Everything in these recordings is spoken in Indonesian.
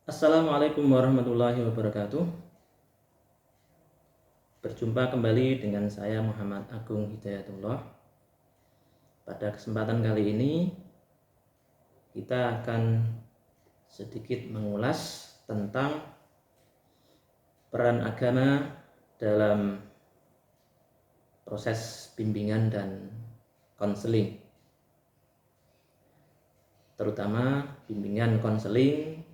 Assalamualaikum warahmatullahi wabarakatuh. Berjumpa kembali dengan saya Muhammad Agung Hidayatullah. Pada kesempatan kali ini kita akan sedikit mengulas tentang peran agama dalam proses bimbingan dan konseling, terutama bimbingan konseling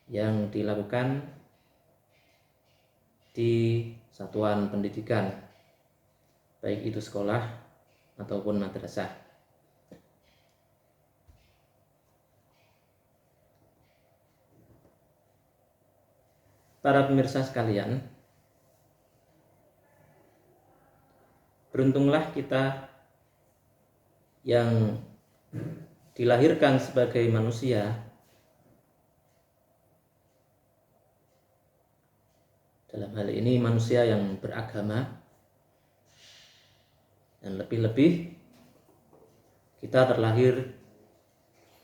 yang dilakukan di satuan pendidikan, baik itu sekolah ataupun madrasah. Para pemirsa sekalian, beruntunglah kita yang dilahirkan sebagai manusia, dalam hal ini manusia yang beragama, dan lebih-lebih kita terlahir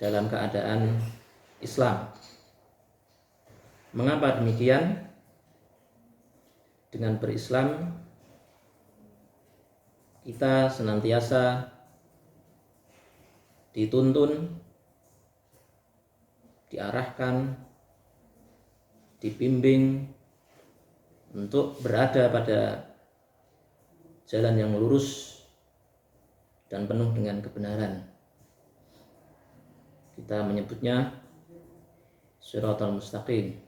dalam keadaan Islam. Mengapa demikian? Dengan berislam kita senantiasa dituntun, diarahkan, dibimbing untuk berada pada jalan yang lurus dan penuh dengan kebenaran. Kita menyebutnya Shiratal Mustaqim.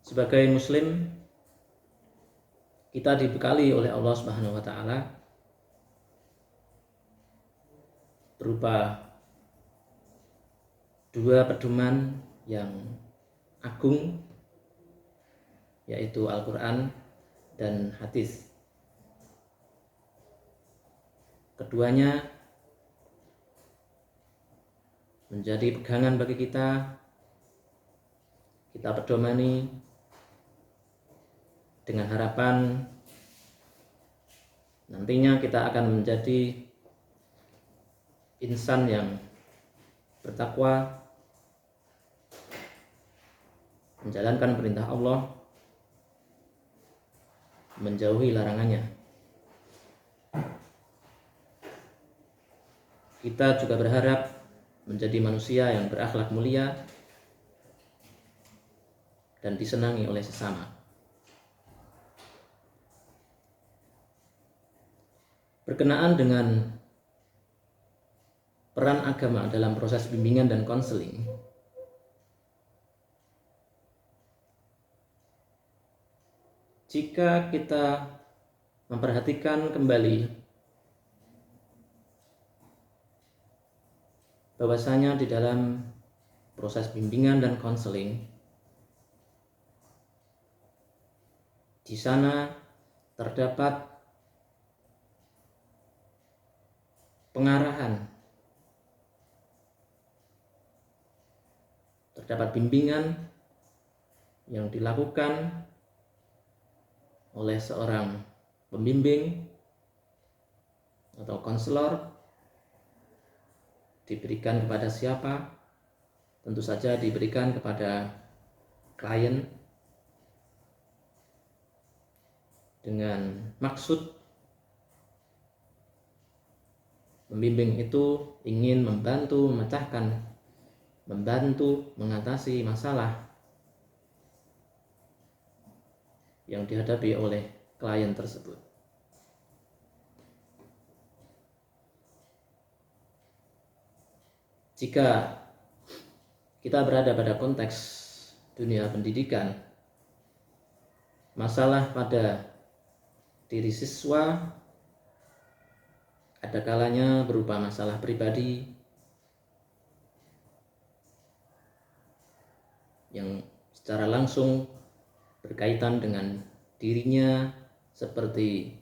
Sebagai muslim, kita dibekali oleh Allah Subhanahu wa taala berupa dua pedoman yang agung, yaitu Al-Quran dan hadis. Keduanya menjadi pegangan bagi kita pedomani dengan harapan nantinya kita akan menjadi insan yang bertakwa, menjalankan perintah Allah, menjauhi larangannya. Kita juga berharap menjadi manusia yang berakhlak mulia dan disenangi oleh sesama. Berkenaan dengan peran agama dalam proses bimbingan dan konseling, jika kita memperhatikan kembali bahwasanya di dalam proses bimbingan dan konseling, di sana terdapat pengarahan, terdapat bimbingan yang dilakukan oleh seorang pembimbing atau konselor, diberikan kepada siapa? Tentu saja diberikan kepada klien dengan maksud pembimbing itu ingin membantu memecahkan, membantu mengatasi masalah yang dihadapi oleh klien tersebut. Jika kita berada pada konteks dunia pendidikan, masalah pada diri siswa ada kalanya berupa masalah pribadi yang secara langsung berkaitan dengan dirinya, seperti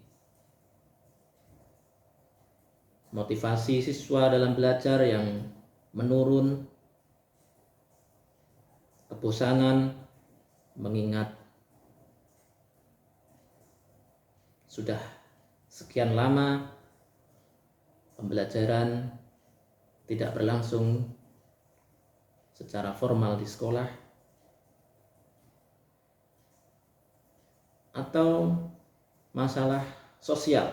motivasi siswa dalam belajar yang menurun, kebosanan mengingat sudah sekian lama pembelajaran tidak berlangsung secara formal di sekolah, atau masalah sosial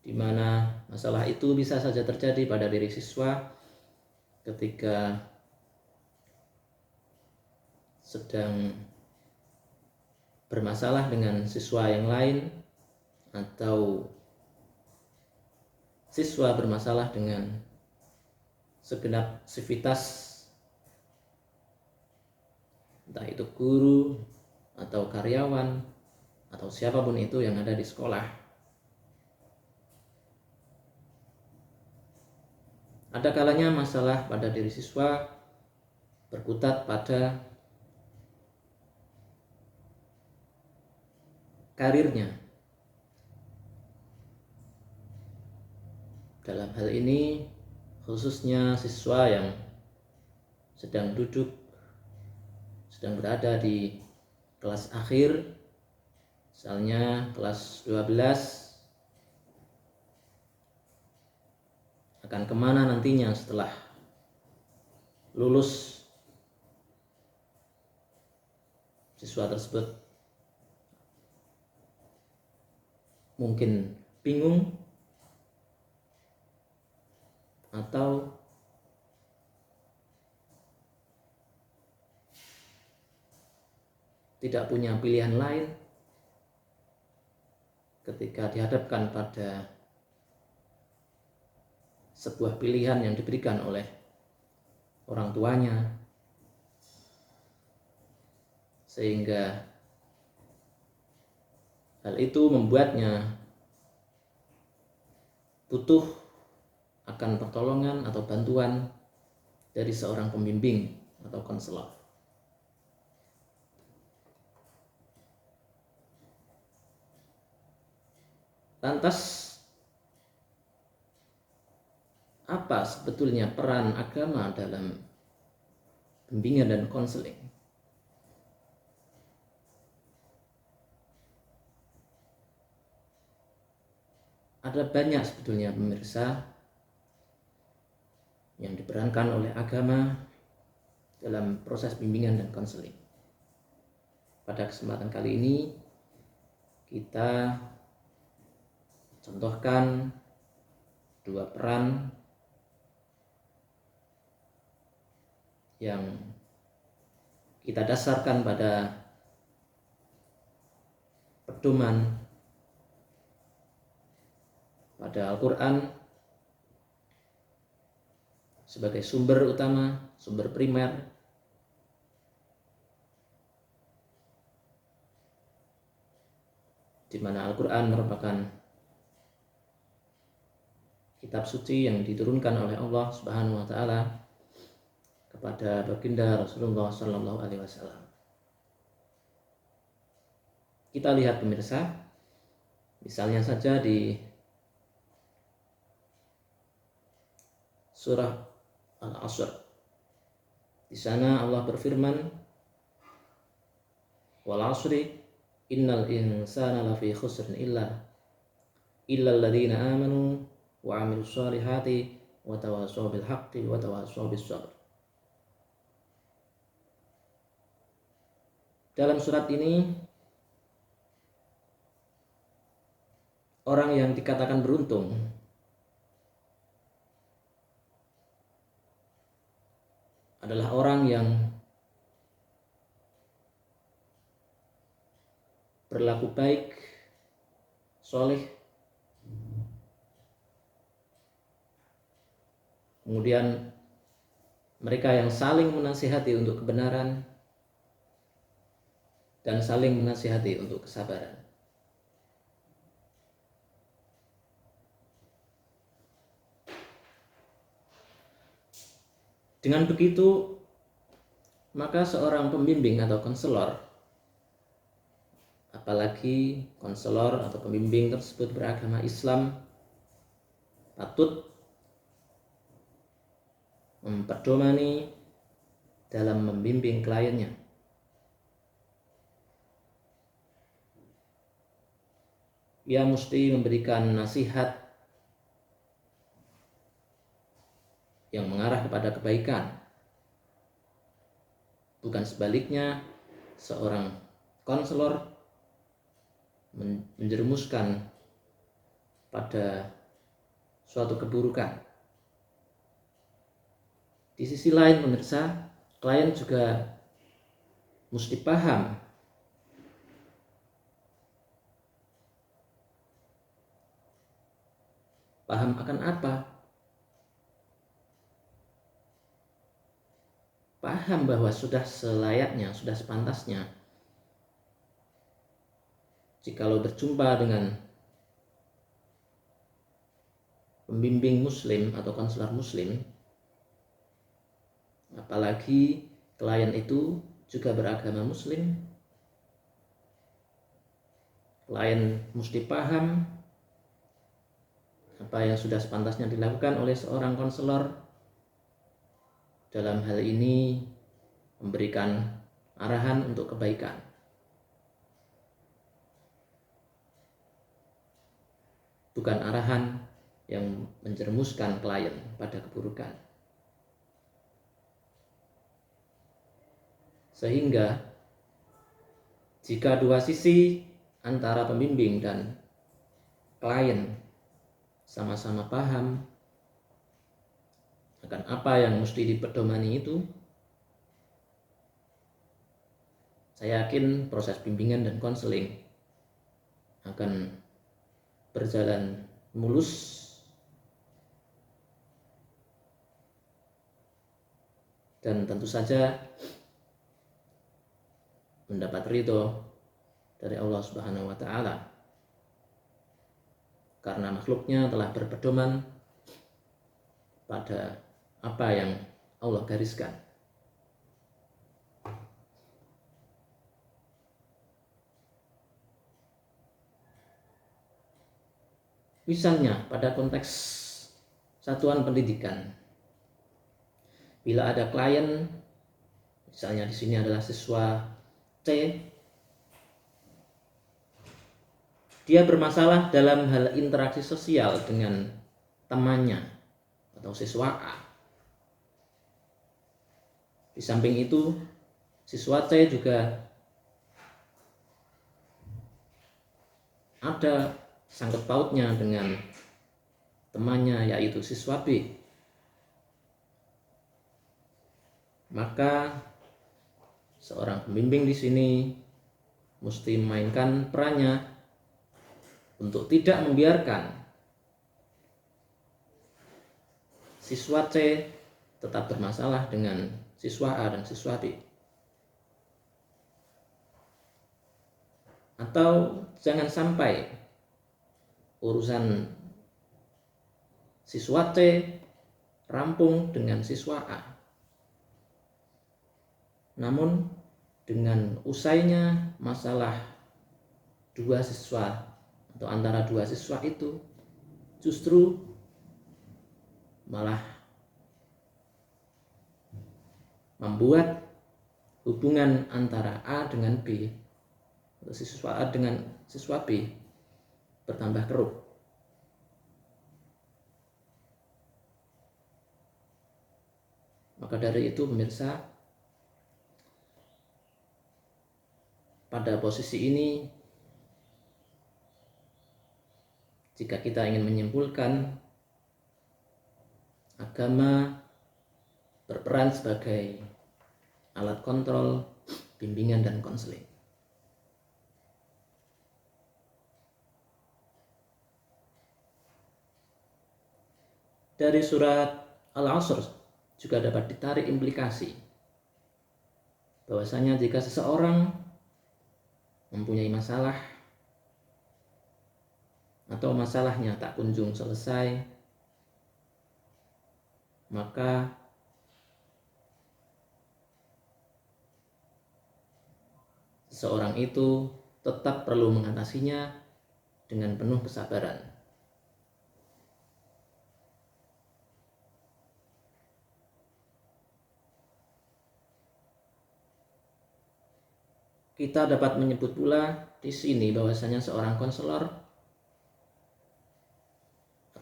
di mana masalah itu bisa saja terjadi pada diri siswa ketika sedang bermasalah dengan siswa yang lain, atau siswa bermasalah dengan segenap sivitas, entah itu guru atau karyawan atau siapapun itu yang ada di sekolah. Ada kalanya masalah pada diri siswa berkutat pada karirnya. Dalam hal ini khususnya siswa yang sedang berada di kelas akhir, misalnya kelas 12, akan kemana nantinya setelah lulus. Siswa tersebut mungkin bingung atau tidak punya pilihan lain ketika dihadapkan pada sebuah pilihan yang diberikan oleh orang tuanya, sehingga hal itu membuatnya butuh akan pertolongan atau bantuan dari seorang pembimbing atau konselor. Lantas, apa sebetulnya peran agama dalam bimbingan dan konseling? Ada banyak sebetulnya pemirsa yang diperankan oleh agama dalam proses bimbingan dan konseling. Pada kesempatan kali ini kita contohkan dua peran yang kita dasarkan pada pedoman pada Al-Quran sebagai sumber utama, sumber primer, di mana Al-Quran merupakan kitab suci yang diturunkan oleh Allah Subhanahu wa taala kepada baginda Rasulullah sallallahu alaihi wasallam. Kita lihat pemirsa, misalnya saja di surah Al-Asr. Di sana Allah berfirman, "Wal 'asri innal insana lafi khusrin illa alladziina aamanu wa 'amilus shalihati wa tawassaw bil haqqi wa tawassaw bis sabr." Dalam surat ini orang yang dikatakan beruntung adalah orang yang berlaku baik, soleh, kemudian mereka yang saling menasihati untuk kebenaran dan saling menasihati untuk kesabaran. Dengan begitu, maka seorang pembimbing atau konselor, apalagi konselor atau pembimbing tersebut beragama Islam, patut memperdomani dalam membimbing kliennya. ia mesti memberikan nasihat yang mengarah kepada kebaikan. Bukan sebaliknya, seorang konselor menjerumuskan pada suatu keburukan. Di sisi lain, pemirsa, klien juga mesti paham akan apa? Paham bahwa sudah selayaknya, sudah sepantasnya jikalau berjumpa dengan pembimbing muslim atau konselor muslim, apalagi klien itu juga beragama muslim, klien mesti paham apa yang sudah sepantasnya dilakukan oleh seorang konselor dalam hal ini memberikan arahan untuk kebaikan. Bukan arahan yang menjerumuskan klien pada keburukan. Sehingga jika dua sisi antara pembimbing dan klien sama-sama paham akan apa yang mesti dipedomani itu, saya yakin proses bimbingan dan konseling akan berjalan mulus dan tentu saja mendapat ridho dari Allah Subhanahu wa Ta'ala, karena makhluknya telah berpedoman pada apa yang Allah gariskan. Misalnya pada konteks satuan pendidikan, bila ada klien, misalnya di sini adalah siswa C, dia bermasalah dalam hal interaksi sosial dengan temannya atau siswa A. Di samping itu, siswa C juga ada sangkut pautnya dengan temannya, yaitu siswa B. Maka seorang pembimbing di sini mesti memainkan perannya untuk tidak membiarkan siswa C tetap bermasalah dengan siswa A dan siswa B. Atau jangan sampai urusan siswa C rampung dengan siswa A. Namun dengan usainya masalah dua siswa atau antara dua siswa itu justru malah membuat hubungan antara A dengan B atau siswa A dengan siswa B bertambah keruh. Maka dari itu pemirsa, pada posisi ini jika kita ingin menyimpulkan, agama berperan sebagai alat kontrol, bimbingan, dan konseling. Dari surat Al-Asr juga dapat ditarik implikasi bahwasanya jika seseorang mempunyai masalah atau masalahnya tak kunjung selesai, maka seseorang itu tetap perlu mengatasinya dengan penuh kesabaran. Kita dapat menyebut pula di sini bahwasanya seorang konselor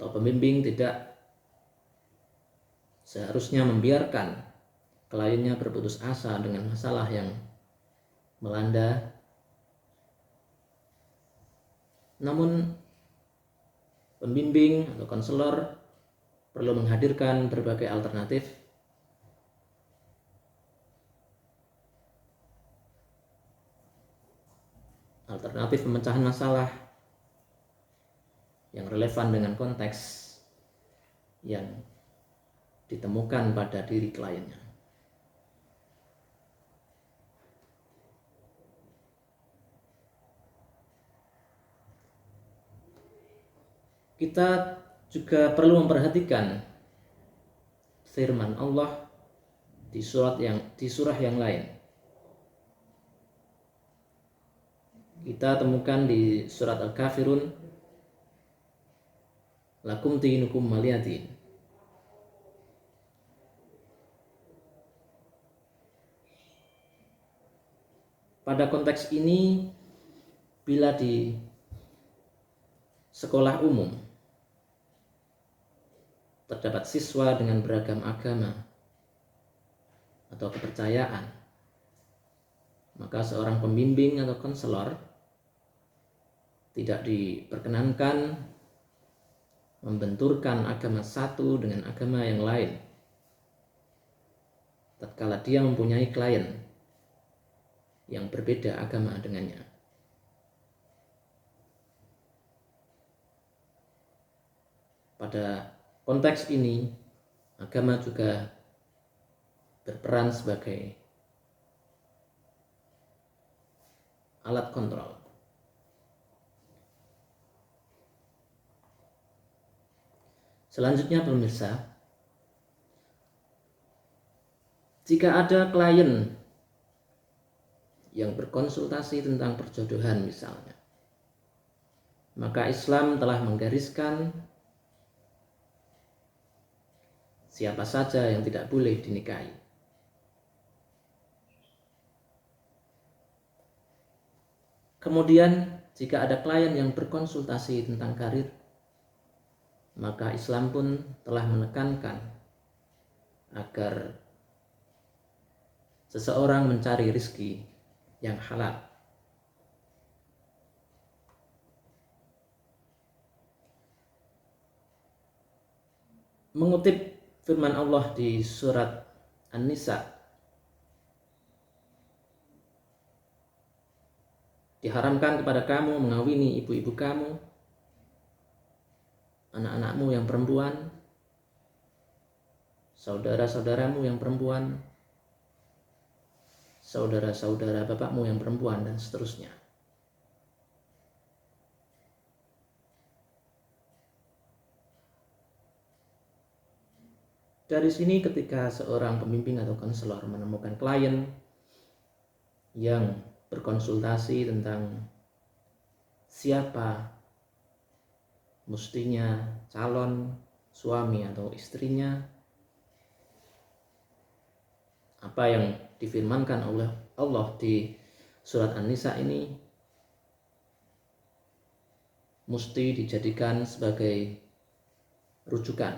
atau pembimbing tidak seharusnya membiarkan kliennya berputus asa dengan masalah yang melanda. Namun pembimbing atau konselor perlu menghadirkan berbagai alternatif pemecahan masalah yang relevan dengan konteks yang ditemukan pada diri kliennya. Kita juga perlu memperhatikan firman Allah di surah yang lain. Kita temukan di surat Al-Kafirun, lakum dinukum waliyadin. Pada konteks ini, bila di sekolah umum terdapat siswa dengan beragam agama atau kepercayaan, maka seorang pembimbing atau konselor tidak diperkenankan membenturkan agama satu dengan agama yang lain tatkala dia mempunyai klien yang berbeda agama dengannya. Pada konteks ini, agama juga berperan sebagai alat kontrol. Selanjutnya pemirsa, jika ada klien yang berkonsultasi tentang perjodohan misalnya, maka Islam telah menggariskan siapa saja yang tidak boleh dinikahi. Kemudian jika ada klien yang berkonsultasi tentang karir, maka Islam pun telah menekankan agar seseorang mencari rezeki yang halal. Mengutip firman Allah di surat An-Nisa, diharamkan kepada kamu mengawini ibu-ibu kamu, anak-anakmu yang perempuan, saudara-saudaramu yang perempuan, saudara-saudara bapakmu yang perempuan, dan seterusnya. Dari sini ketika seorang pembimbing atau konselor menemukan klien yang berkonsultasi tentang siapa mestinya calon suami atau istrinya, apa yang difirmankan oleh Allah di surat An-Nisa ini mesti dijadikan sebagai rujukan,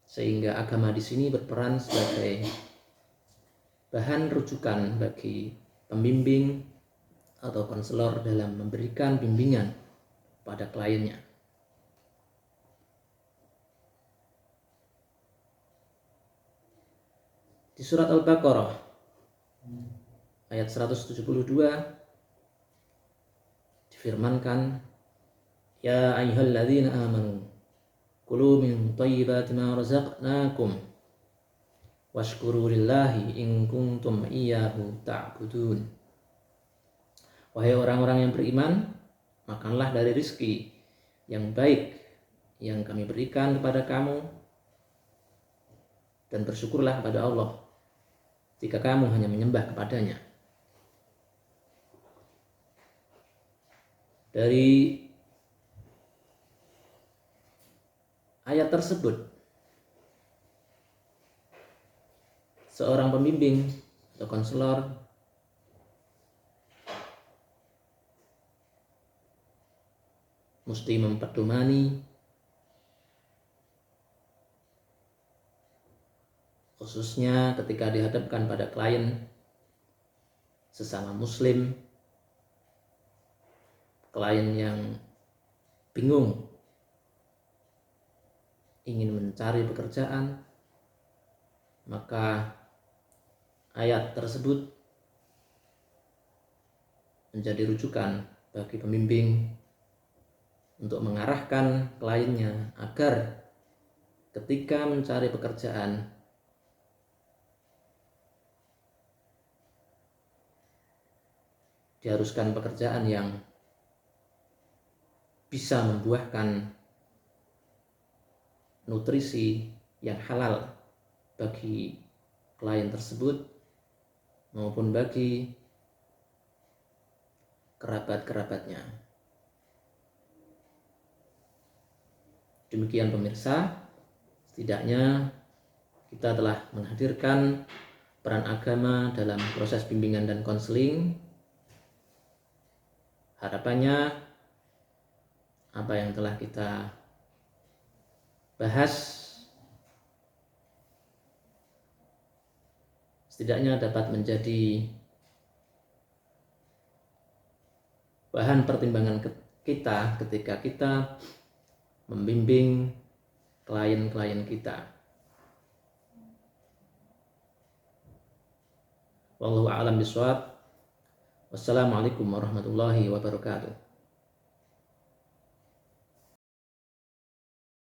sehingga agama di sini berperan sebagai bahan rujukan bagi pembimbing atau konselor dalam memberikan bimbingan pada kliennya. Di surat Al-Baqarah ayat 172 difirmankan, ya ayyuhalladzina amanu kulu min thayyibati ma razaqnakum washkuru lillahi in kuntum iyyahu ta'budun. Wahai orang-orang yang beriman, makanlah dari rizki yang baik yang kami berikan kepada kamu dan bersyukurlah kepada Allah jika kamu hanya menyembah kepadanya. Dari ayat tersebut, seorang pembimbing atau konselor mesti memperdomani, khususnya ketika dihadapkan pada klien sesama muslim, klien yang bingung ingin mencari pekerjaan, maka ayat tersebut menjadi rujukan bagi pembimbing untuk mengarahkan kliennya agar ketika mencari pekerjaan diharuskan pekerjaan yang bisa membuahkan nutrisi yang halal bagi klien tersebut maupun bagi kerabat-kerabatnya. Demikian pemirsa, setidaknya kita telah menghadirkan peran agama dalam proses bimbingan dan konseling. Harapannya apa yang telah kita bahas setidaknya dapat menjadi bahan pertimbangan kita ketika kita membimbing klien-klien kita. Wallahu a'lam bishawab. Wassalamualaikum warahmatullahi wabarakatuh.